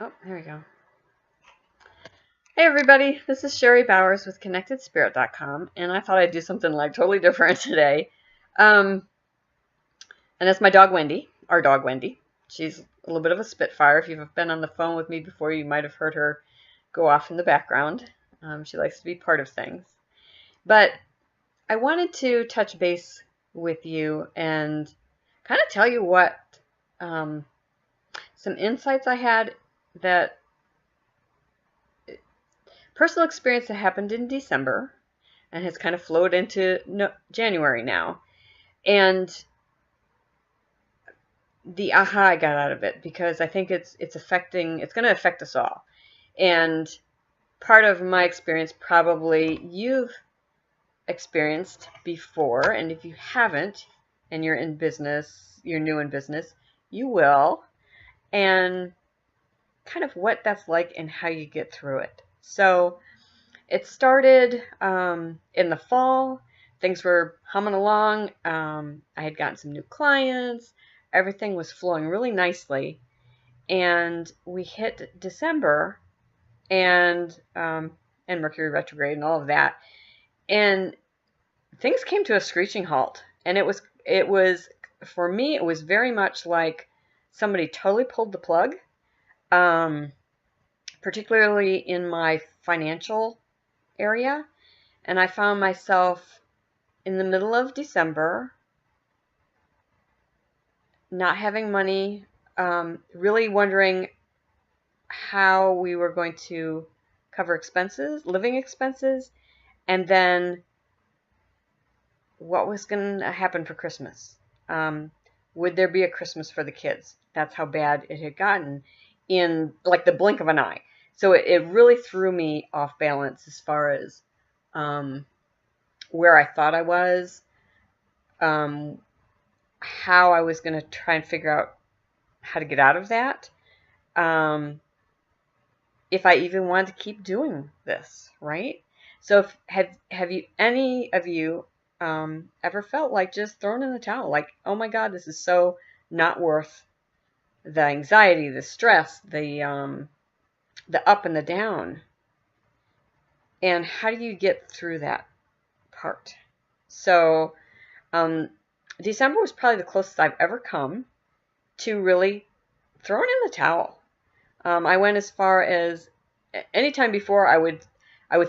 Oh, there we go. Hey everybody, this is Sherry Bowers with ConnectedSpirit.com, and I thought I'd do something like totally different today. And that's my dog Wendy, our dog Wendy. She's a little bit of a spitfire. If you've been on the phone with me before, you might have heard her go off in the background. She likes to be part of things. But I wanted to touch base with you and kind of tell you what some insights I had, that personal experience that happened in December and has kind of flowed into January now. And the aha I got out of it, because I think it's going to affect us all. And part of my experience probably you've experienced before, and if you haven't and you're in business, you're new in business, you will, and kind of what that's like and how you get through it. So it started in the fall. Things were humming along. I had gotten some new clients. Everything was flowing really nicely. And we hit December and Mercury retrograde and all of that. And things came to a screeching halt. And it was for me, it was very much like somebody totally pulled the plug. Particularly in my financial area, and I found myself in the middle of December not having money, really wondering how we were going to cover expenses, living expenses, and then what was going to happen for Christmas. Would there be a Christmas for the kids? That's how bad it had gotten in like the blink of an eye. So it really threw me off balance as far as where I thought I was, how I was going to try and figure out how to get out of that, if I even wanted to keep doing this, right? So have you, any of you ever felt like just thrown in the towel, like, oh my God, this is so not worth the anxiety, the stress, the up and the down? And how do you get through that part? So December was probably the closest I've ever come to really throwing in the towel. I went as far as, anytime before I would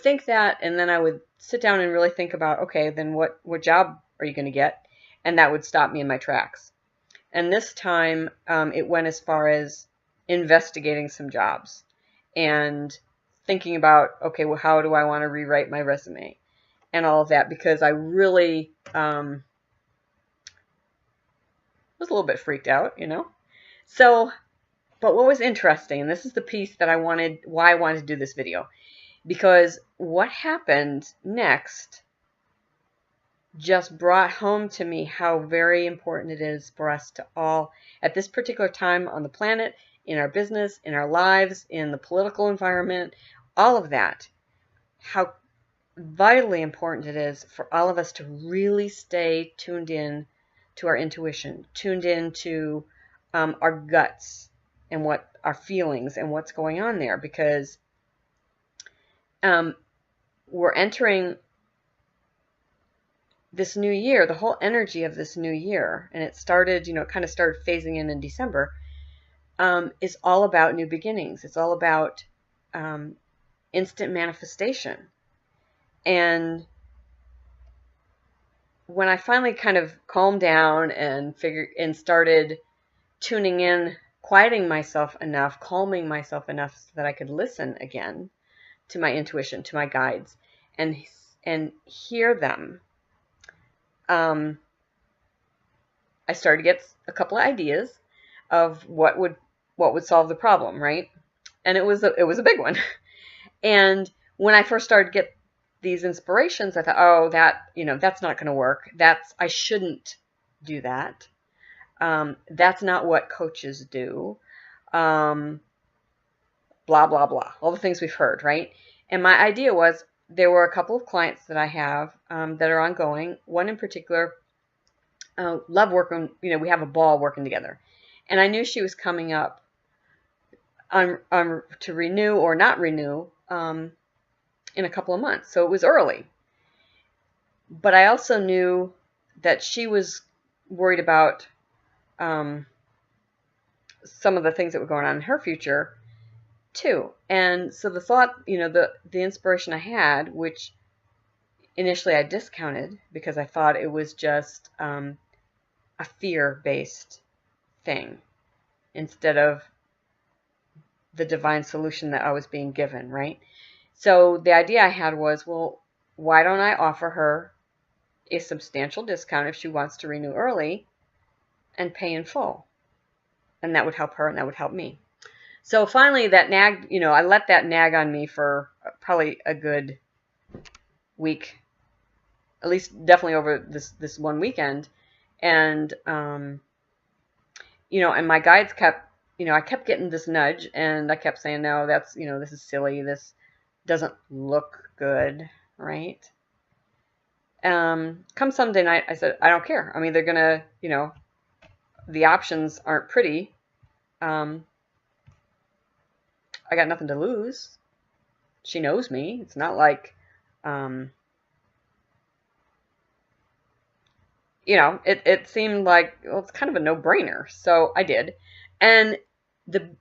think that, and then I would sit down and really think about, okay, then what job are you going to get? And that would stop me in my tracks. And this time it went as far as investigating some jobs and thinking about, okay, well, how do I want to rewrite my resume and all of that, because I really was a little bit freaked out, So, but what was interesting, and this is the piece that why I wanted to do this video, because what happened next just brought home to me how very important it is for us to all, at this particular time on the planet, in our business, in our lives, in the political environment, all of that, how vitally important it is for all of us to really stay tuned in to our intuition, tuned in to our guts and what our feelings and what's going on there, because we're entering this new year, the whole energy of this new year, and it started, it kind of started phasing in December, is all about new beginnings. It's all about instant manifestation. And when I finally kind of calmed down and started tuning in, quieting myself enough, calming myself enough so that I could listen again to my intuition, to my guides, and hear them, I started to get a couple of ideas of what would solve the problem, right? And it was a big one. And when I first started to get these inspirations, I thought, oh, that's not going to work. I shouldn't do that. That's not what coaches do. Blah, blah, blah. All the things we've heard, right? And my idea was, there were a couple of clients that I have that are ongoing. One in particular, love working, we have a ball working together. And I knew she was coming up to renew or not renew in a couple of months. So it was early. But I also knew that she was worried about some of the things that were going on in her future too. And so the thought, the inspiration I had, which initially I discounted because I thought it was just a fear-based thing instead of the divine solution that I was being given, right? So the idea I had was, well, why don't I offer her a substantial discount if she wants to renew early and pay in full? And that would help her and that would help me. So finally that nagged, I let that nag on me for probably a good week, at least definitely over this one weekend. And, and my guides kept, I kept getting this nudge and I kept saying, no, that's, this is silly. This doesn't look good, right? Come Sunday night, I said, I don't care. I'm either going to, the options aren't pretty. I got nothing to lose. She knows me. It's not like, it seemed like, well, it's kind of a no-brainer. So I did. And the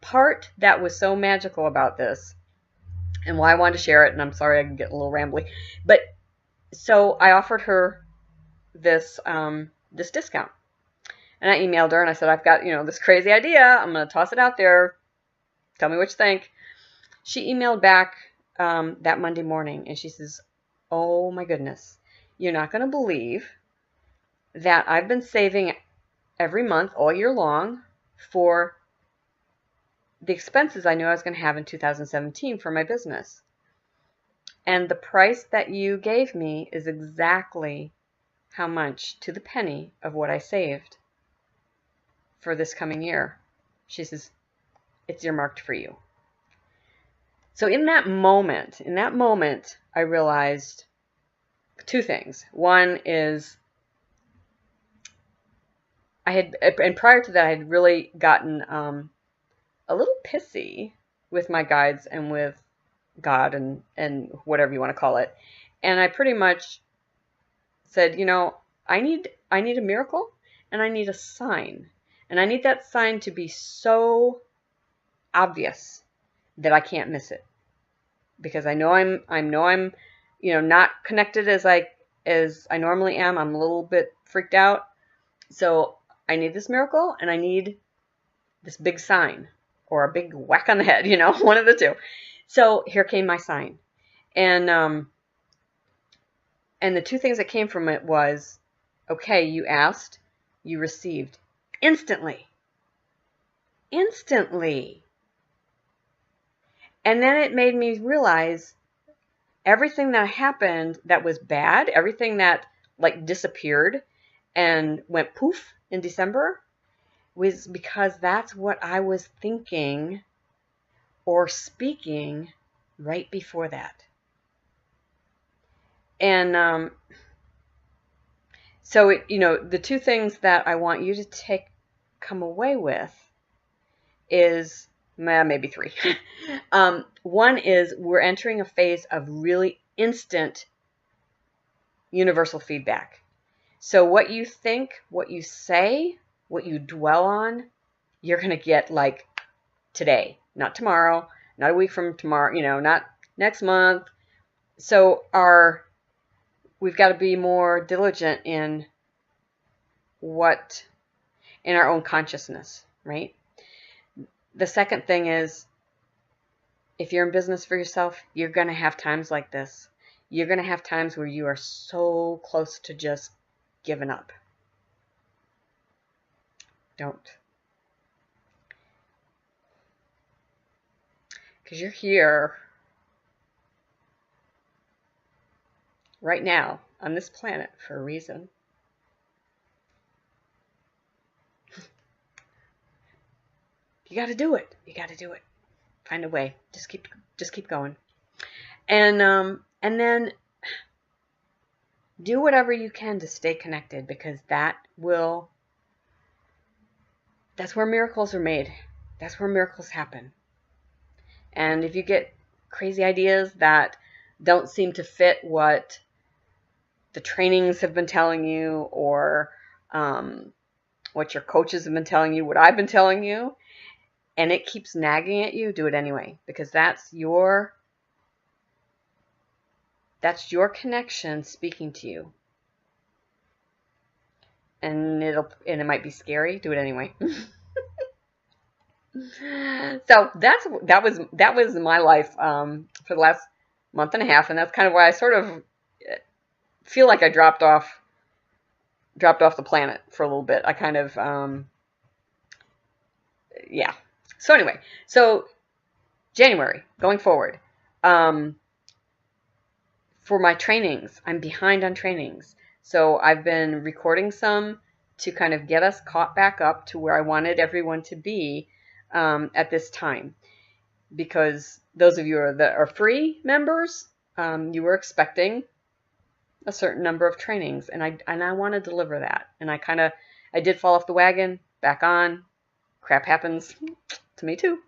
part that was so magical about this and why I wanted to share it, and I'm sorry I can get a little rambly, but so I offered her this this discount. And I emailed her and I said, I've got, this crazy idea. I'm going to toss it out there. Tell me what you think. She emailed back that Monday morning and she says, oh my goodness, you're not going to believe that I've been saving every month all year long for the expenses I knew I was going to have in 2017 for my business. And the price that you gave me is exactly how much to the penny of what I saved for this coming year. She says, it's earmarked for you. So in that moment, I realized two things. One is and prior to that, I had really gotten a little pissy with my guides and with God and whatever you want to call it. And I pretty much said, I need a miracle and I need a sign. And I need that sign to be so obvious that I can't miss it. Because I know I'm not connected as I normally am. I'm a little bit freaked out. So I need this miracle and I need this big sign or a big whack on the head, one of the two. So here came my sign. And the two things that came from it was, okay, you asked, you received. Instantly. And then it made me realize everything that happened that was bad, everything that disappeared and went poof in December was because that's what I was thinking or speaking right before that. And so the two things that I want you to come away with is maybe three. One is we're entering a phase of really instant universal feedback. So what you think, what you say, what you dwell on, you're going to get today, not tomorrow, not a week from tomorrow, not next month. So we've got to be more diligent in our own consciousness, right? The second thing is, if you're in business for yourself, you're going to have times like this. You're going to have times where you are so close to just giving up. Don't. Because you're here right now on this planet for a reason. You got to do it. You got to do it. Find a way. Just keep going. And then do whatever you can to stay connected, because that's where miracles are made. That's where miracles happen. And if you get crazy ideas that don't seem to fit what the trainings have been telling you, or what your coaches have been telling you, what I've been telling you, and it keeps nagging at you, do it anyway, because that's your connection speaking to you. And it might be scary, do it anyway. So that was my life for the last month and a half, and that's kind of why I sort of feel like I dropped off the planet for a little bit. I kind of yeah. So anyway, so January going forward, for my trainings, I'm behind on trainings, so I've been recording some to kind of get us caught back up to where I wanted everyone to be at this time, because those of you that are free members, you were expecting a certain number of trainings, and I want to deliver that. And I did fall off the wagon, back on. Crap happens to me too.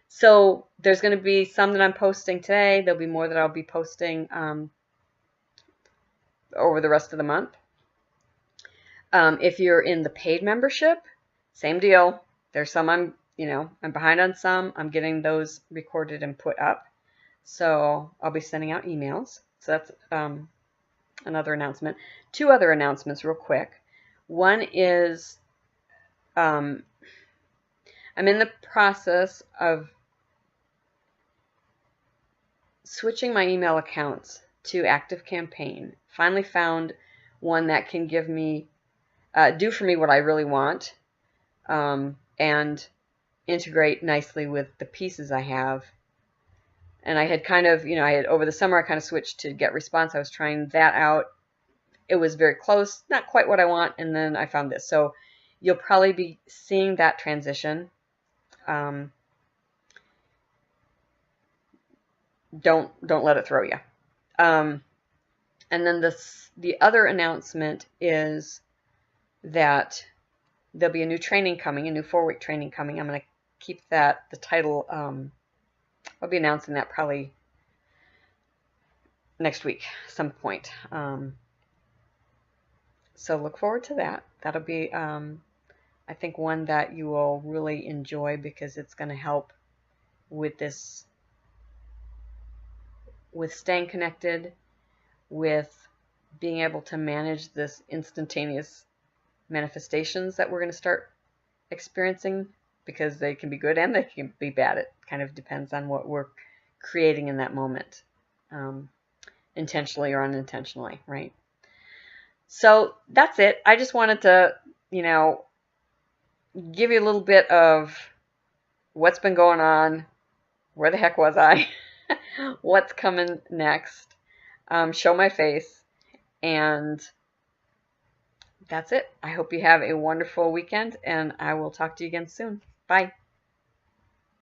So there's going to be some that I'm posting today. There'll be more that I'll be posting over the rest of the month. If you're in the paid membership, same deal. There's some I'm behind on some. I'm getting those recorded and put up. So I'll be sending out emails. So that's another announcement. Two other announcements real quick. One is I'm in the process of switching my email accounts to ActiveCampaign. Finally found one that can give me, do for me what I really want, and integrate nicely with the pieces I have. And I had kind of, over the summer, I kind of switched to GetResponse. I was trying that out. It was very close, not quite what I want, and then I found this. So you'll probably be seeing that transition. Don't let it throw you. And then the other announcement is that there'll be a new training coming, a new 4-week training coming. I'm going to keep the title. I'll be announcing that probably next week, some point. So look forward to that. That'll be, I think, one that you will really enjoy, because it's going to help with this, with staying connected, with being able to manage this instantaneous manifestations that we're going to start experiencing, because they can be good and they can be bad. It kind of depends on what we're creating in that moment, intentionally or unintentionally, right? So that's it. I just wanted to, give you a little bit of what's been going on, where the heck was I, what's coming next, show my face, and that's it. I hope you have a wonderful weekend, and I will talk to you again soon. Bye.